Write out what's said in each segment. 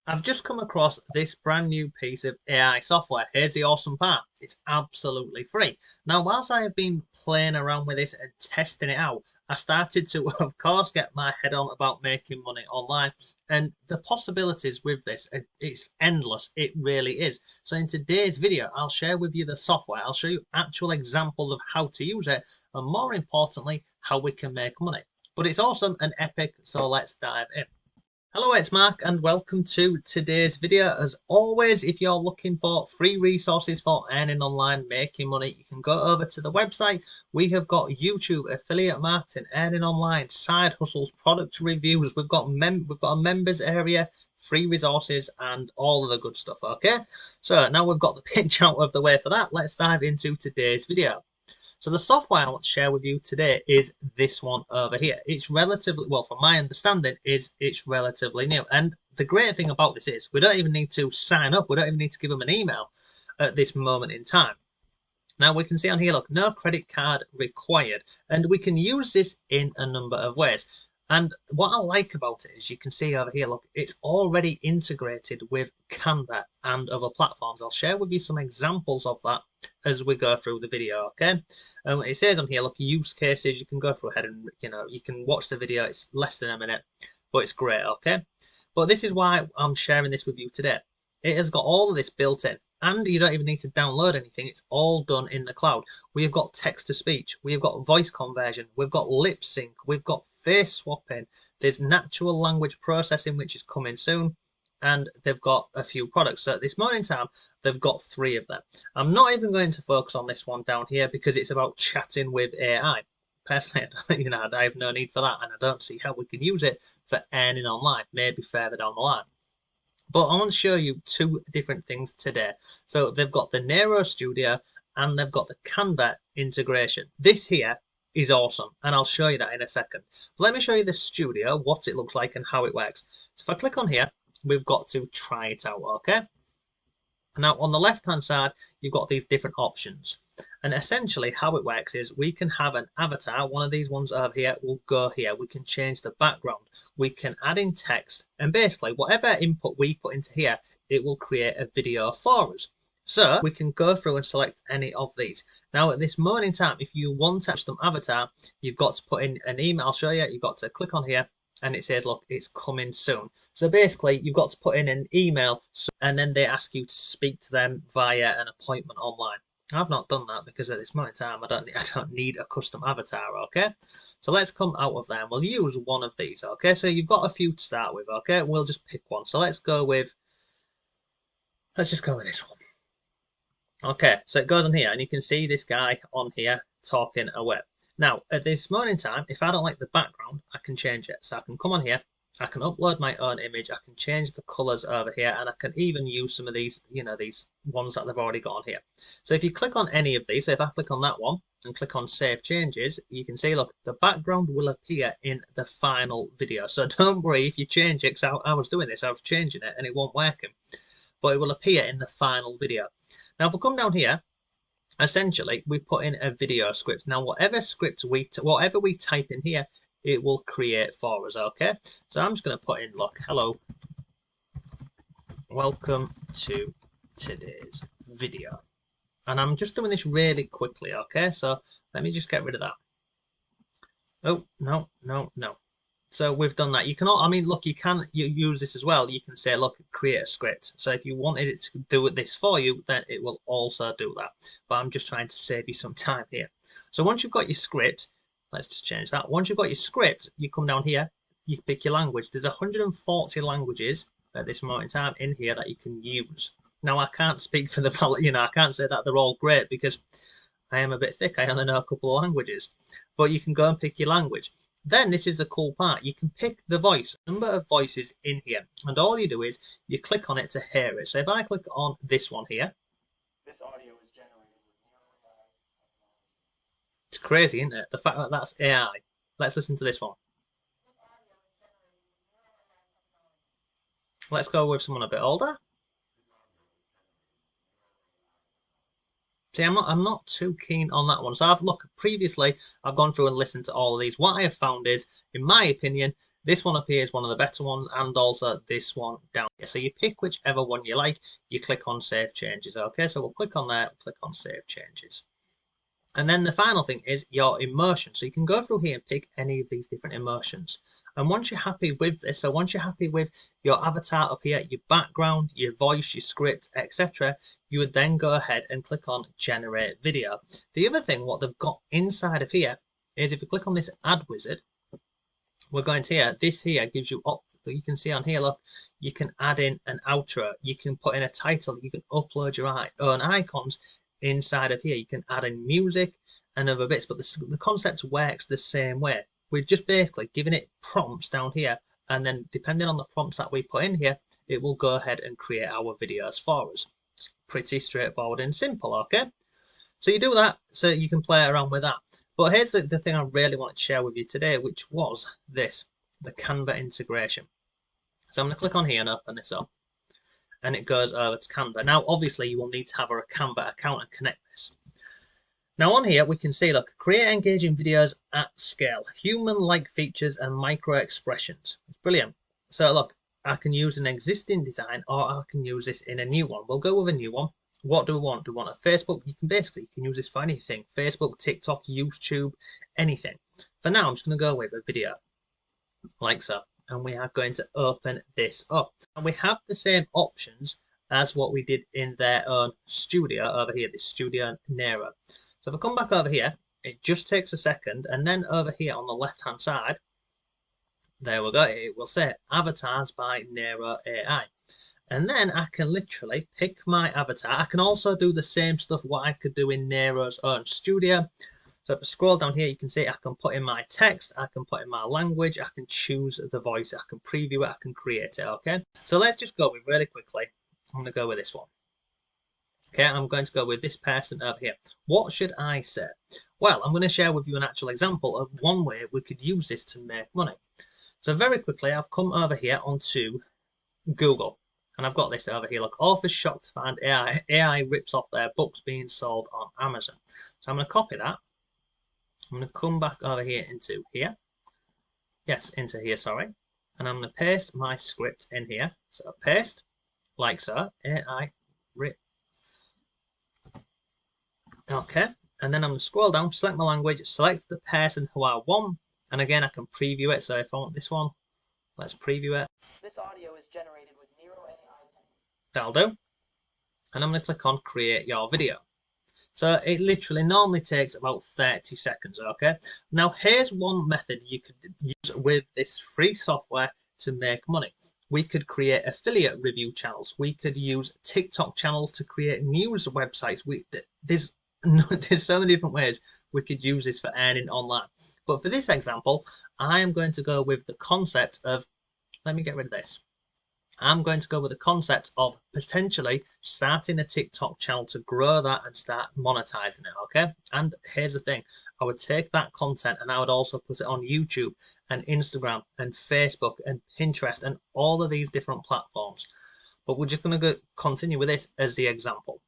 I've just come across this brand new piece of AI software. Here's the awesome part. It's absolutely free. Now, whilst I have been playing around with this and testing it out, I started to, of course, get my head on about making money online. And the possibilities with this, it's endless. It really is. So in today's video, I'll share with you the software. I'll show you actual examples of how to use it, and more importantly, how we can make money. But it's awesome and epic, so let's dive in. Hello, it's Mark and welcome to today's video. As always, if you're looking for free resources for earning online, making money, you can go over to the website. We have got YouTube, affiliate marketing, earning online, side hustles, product reviews. We've got a members area, free resources, and all of the good stuff. Okay, so now we've got the pitch out of the way for that. Let's dive into today's video. So the software I want to share with you today is this one over here. It's relatively, well, from my understanding, it's relatively new. And the great thing about this is we don't even need to sign up. We don't even need to give them an email at this moment in time. Now we can see on here, look, no credit card required. And we can use this in a number of ways. And what I like about it is you can see over here, look, it's already integrated with Canva and other platforms. I'll share with you some examples of that as we go through the video, okay? It says on here, look, use cases. You can go through ahead and, you can watch the video. It's less than a minute, but it's great, okay? But this is why I'm sharing this with you today. It has got all of this built in, and you don't even need to download anything. It's all done in the cloud. We've got text to speech, we've got voice conversion, we've got lip sync, we've got face swapping, there's natural language processing, which is coming soon, and they've got a few products. So at this moment in time, they've got 3 of them. I'm not even going to focus on this one down here because it's about chatting with AI. Personally, I have no need for that, and I don't see how we can use it for earning online, maybe further down the line. But I want to show you 2 different things today. So they've got the Neiro Studio and they've got the Canva integration. This here is awesome, and I'll show you that in a second. But let me show you the studio, what it looks like and how it works. So if I click on here, we've got to try it out, okay? Now on the left hand side, you've got these different options. And essentially how it works is we can have an avatar. One of these ones over here will go here. We can change the background. We can add in text. And basically whatever input we put into here, it will create a video for us. So we can go through and select any of these. Now at this moment in time, if you want a custom avatar, you've got to put in an email. I'll show you. You've got to click on here and it says, look, it's coming soon. So basically you've got to put in an email and then they ask you to speak to them via an appointment online. I've not done that because at this moment in time I don't need a custom avatar, okay? So let's come out of there and we'll use one of these, okay? So you've got a few to start with, okay? We'll just pick one. So let's just go with this one. Okay, so it goes on here and you can see this guy on here talking away. Now, at this moment in time, if I don't like the background, I can change it. So I can come on here, I can upload my own image, I can change the colors over here, and I can even use some of these, these ones that they've already got on here. So if you click on any of these, so if I click on that one and click on Save Changes, you can see, look, the background will appear in the final video. So don't worry if you change it, because I was doing this, I was changing it, and it won't working. But it will appear in the final video. Now, if we come down here, essentially we put in a video script. Now whatever we type in here, it will create for us, okay? So I'm just going to put in, look, hello, welcome to today's video, and I'm just doing this really quickly, okay? So let me just get rid of that. Oh, no. So we've done that. You can, look, you use this as well. You can say, look, create a script. So if you wanted it to do this for you, then it will also do that. But I'm just trying to save you some time here. So once you've got your script, let's just change that. Once you've got your script, you come down here, you pick your language. There's 140 languages at this moment in time in here that you can use. Now, I can't speak for the, I can't say that they're all great because I am a bit thick. I only know a couple of languages. But you can go and pick your language. Then this is the cool part. You can pick the voice, number of voices in here, and all you do is you click on it to hear it. So if I click on this one here, this audio is generated with Neiro AI. It's crazy, isn't it? The fact that that's AI. Let's listen to this one. Let's go with someone a bit older. See, I'm not too keen on that one. So previously I've gone through and listened to all of these. What I have found is, in my opinion, This one up here is one of the better ones, and also this one down here. So you pick whichever one you like, you click on Save Changes. Okay, so we'll click on there, click on Save Changes. And then the final thing is your immersion. So you can go through here and pick any of these different immersions. And once you're happy with this, so once you're happy with your avatar up here, your background, your voice, your script, etc., you would then go ahead and click on Generate Video. The other thing, what they've got inside of here is if you click on this Ad Wizard, we're going to here, this here gives you up, you can see on here, look, you can add in an outro, you can put in a title, you can upload your own icons inside of here. You can add in music and other bits, but the concept works the same way. We've just basically given it prompts down here, and then depending on the prompts that we put in here, it will go ahead and create our videos for us. It's pretty straightforward and simple, okay? So you do that so you can play around with that. But here's the thing I really wanted to share with you today, which was this, the Canva integration. So I'm going to click on here and open this up, and it goes over to Canva. Now, obviously, you will need to have a Canva account and connect this. Now, on here, we can see, look, create engaging videos at scale, human-like features and micro expressions. It's brilliant. So, look, I can use an existing design, or I can use this in a new one. We'll go with a new one. What do we want? Do we want a Facebook? You can use this for anything. Facebook, TikTok, YouTube, anything. For now, I'm just going to go with a video, like so. And we are going to open this up. And we have the same options as what we did in their own studio over here, this studio Neiro. So if I come back over here, it just takes a second, and then over here on the left-hand side, there we go, it will say Avatars by Neiro AI. And then I can literally pick my avatar. I can also do the same stuff what I could do in Neiro's own studio. So if I scroll down here, you can see I can put in my text, I can put in my language, I can choose the voice, I can preview it, I can create it, okay? So let's just go with really quickly. I'm going to go with this one. Okay, I'm going to go with this person over here. What should I say? Well, I'm going to share with you an actual example of one way we could use this to make money. So very quickly, I've come over here onto Google. And I've got this over here. Look, authors shocked to find AI rips off their books being sold on Amazon. So I'm going to copy that. I'm going to come back over here into here. Yes, into here, sorry. And I'm going to paste my script in here. So paste, like so, AI rip. Okay. And then I'm going to scroll down, select my language, select the person who I want. And again, I can preview it. So if I want this one, let's preview it. This audio is generated with Neiro AI. That'll do. And I'm going to click on create your video. So it literally normally takes about 30 seconds, okay? Now here's one method you could use with this free software to make money. We could create affiliate review channels. We could use TikTok channels to create news websites. There's so many different ways we could use this for earning online. But for this example, I am going to go with the concept of, let me get rid of this. I'm going to go with the concept of potentially starting a TikTok channel to grow that and start monetizing it, okay? And here's the thing. I would take that content and I would also put it on YouTube and Instagram and Facebook and Pinterest and all of these different platforms. But we're just going to continue with this as the example.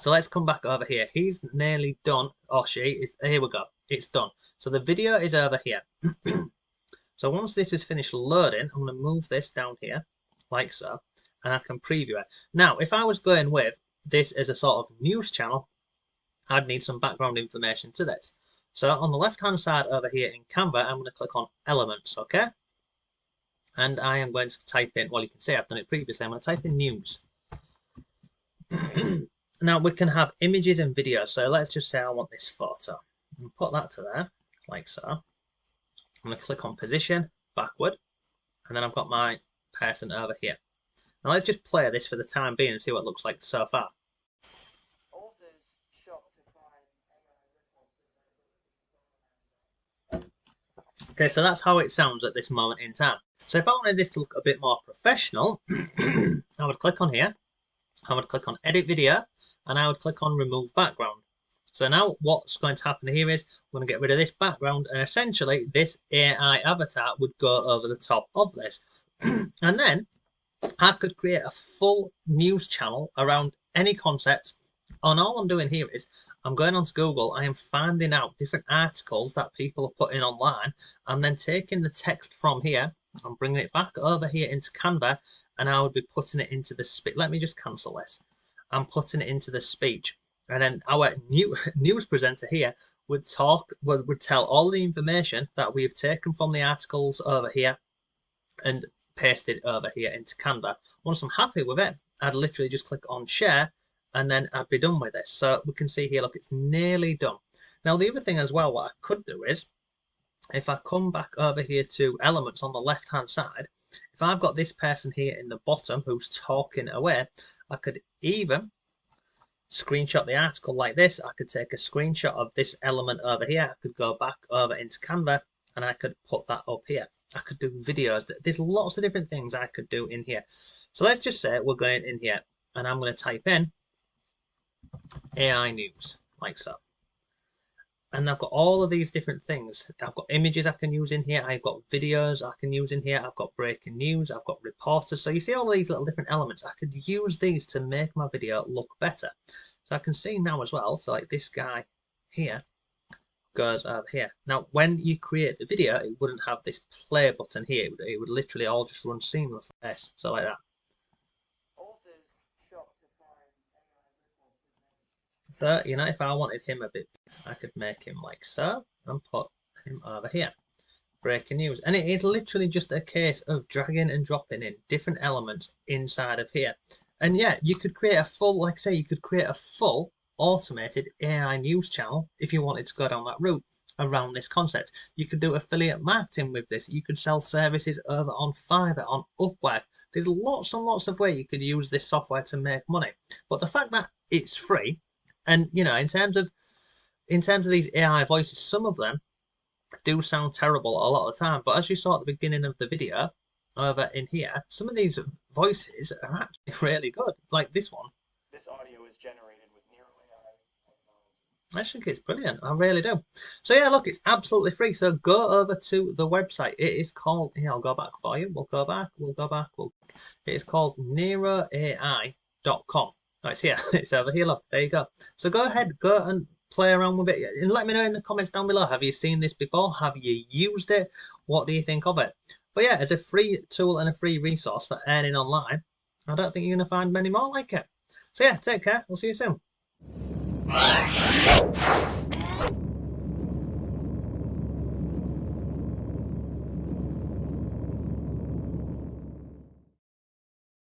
So let's come back over here. He's nearly done, or she is, here we go. It's done. So the video is over here. So once this is finished loading, I'm going to move this down here, like so, and I can preview it. Now, if I was going with this as a sort of news channel, I'd need some background information to this. So on the left-hand side over here in Canva, I'm going to click on Elements, okay? And I am going to type in, well, you can see I've done it previously. I'm going to type in news. Now, we can have images and videos. So let's just say I want this photo. And put that to there, like so. I'm going to click on Position, Backward. And then I've got my person over here. Now let's just play this for the time being and see what it looks like so far. Authors shocked to find AI. Okay, so that's how it sounds at this moment in time. So if I wanted this to look a bit more professional, I would click on here. I would click on Edit Video, and I would click on Remove Background. So now what's going to happen here is we're going to get rid of this background, and essentially this AI avatar would go over the top of this. And then I could create a full news channel around any concept And all I'm doing here is I'm going onto Google, I am finding out different articles that people are putting online, and then taking the text from here and bringing it back over here into Canva, and I would be putting it into the speech. Let me just cancel this. I'm putting it into the speech, and then our news presenter here would tell all the information that we've taken from the articles over here and pasted over here into Canva. Once I'm happy with it, I'd literally just click on share, and then I'd be done with this. So we can see here, look, it's nearly done. Now the other thing as well, what I could do is, if I come back over here to elements on the left hand side, if I've got this person here in the bottom who's talking away, I could even screenshot the article like this. I could take a screenshot of this element over here. I could go back over into Canva, and I could put that up here. I could do videos. There's lots of different things I could do in here. So let's just say we're going in here, and I'm going to type in AI news, like so. And I've got all of these different things. I've got images I can use in here. I've got videos I can use in here. I've got breaking news. I've got reporters. So you see all these little different elements. I could use these to make my video look better. So I can see now as well. So like this guy here goes over here. Now, when you create the video, it wouldn't have this play button here. It would literally all just run seamless like this. So like that. Authors shocked to find AI reports. So, you know, if I wanted him a bit, I could make him like so and put him over here. Breaking news. And it is literally just a case of dragging and dropping in different elements inside of here. And yeah, you could create a full, like I say, you could create a full automated AI news channel if you wanted to go down that route around this concept. You could do affiliate marketing with this. You could sell services over on Fiverr, on Upwork. There's lots and lots of ways you could use this software to make money. But the fact that it's free, and you know, in terms of these AI voices, some of them do sound terrible a lot of the time. But as you saw at the beginning of the video over in here, some of these voices are actually really good. Like this one. This audio is generated with Neiro AI technology. I think it's brilliant. I really do. So yeah, look, it's absolutely free. So go over to the website. It is called, here, I'll go back for you. We'll go back. It is called NeiroAI.com. Oh, it's here. It's over here. Look, there you go. So go ahead, go and play around with it, and let me know in the comments down below. Have you seen this before? Have you used it? What do you think of it? But yeah, as a free tool and a free resource for earning online, I don't think you're going to find many more like it. So yeah, take care. We'll see you soon.